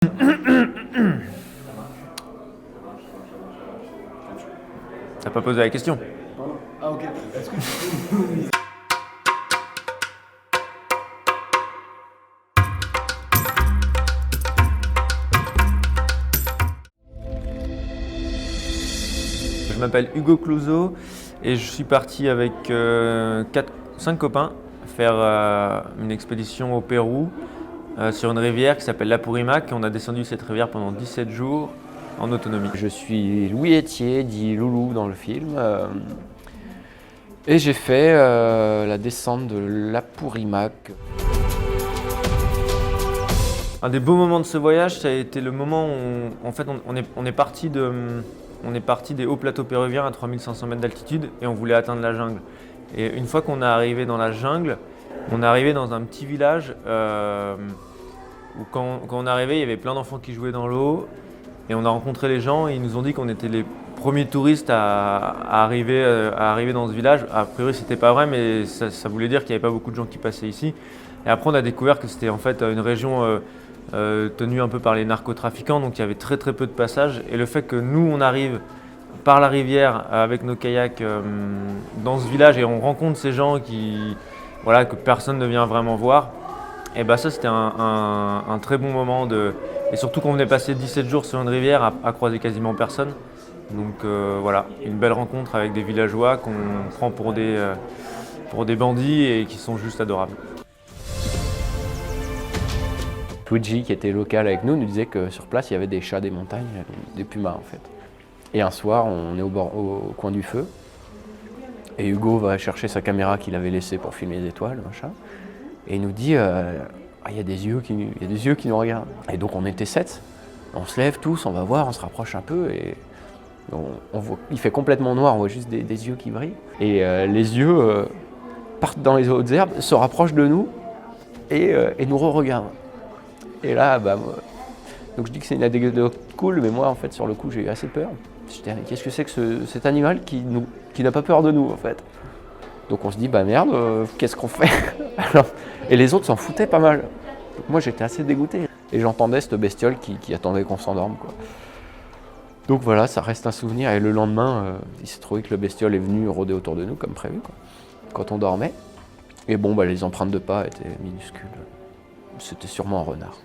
T'as pas posé la question. Ah ok. Est-ce que Je m'appelle Hugo Clouseau et je suis parti avec 5 copains faire une expédition au Pérou sur une rivière qui s'appelle l'Apurimac. On a descendu cette rivière pendant 17 jours en autonomie. Je suis Louis Etier, dit Loulou dans le film, et j'ai fait la descente de l'Apurimac. Un des beaux moments de ce voyage, ça a été le moment où en fait, on est parti des hauts plateaux péruviens à 3500 mètres d'altitude et on voulait atteindre la jungle. Et une fois qu'on est arrivé dans la jungle, on est arrivé dans un petit village où quand on est arrivé, il y avait plein d'enfants qui jouaient dans l'eau et on a rencontré les gens et ils nous ont dit qu'on était les premiers touristes à arriver dans ce village. A priori, c'était pas vrai, mais ça voulait dire qu'il n'y avait pas beaucoup de gens qui passaient ici. Et après, on a découvert que c'était en fait une région tenue un peu par les narcotrafiquants, donc il y avait très très peu de passages. Et le fait que nous, on arrive par la rivière avec nos kayaks dans ce village et on rencontre ces gens que personne ne vient vraiment voir, et bah ça c'était un très bon moment et surtout qu'on venait passer 17 jours sur une rivière à croiser quasiment personne. Donc voilà, une belle rencontre avec des villageois qu'on prend pour des bandits et qui sont juste adorables. Luigi, qui était local avec nous disait que sur place, il y avait des chats des montagnes, des pumas en fait. Et un soir, on est au coin du feu, et Hugo va chercher sa caméra qu'il avait laissée pour filmer les étoiles, machin, et il nous dit il y a des yeux qui nous regardent. Et donc on était 7, on se lève tous, on va voir, on se rapproche un peu, et on voit, il fait complètement noir, on voit juste des yeux qui brillent. Et les yeux partent dans les hautes herbes, se rapprochent de nous, et nous re-regardent. Et là, donc je dis que c'est une anecdote cool, mais moi en fait sur le coup j'ai eu assez peur. J'étais, qu'est-ce que c'est que cet animal qui n'a pas peur de nous en fait. Donc on se dit merde, qu'est-ce qu'on fait? Et les autres s'en foutaient pas mal. Donc moi j'étais assez dégoûté. Et j'entendais cette bestiole qui attendait qu'on s'endorme, quoi. Donc voilà, ça reste un souvenir. Et le lendemain, il s'est trouvé que le bestiole est venu rôder autour de nous comme prévu, quoi, quand on dormait. Et les empreintes de pas étaient minuscules. C'était sûrement un renard.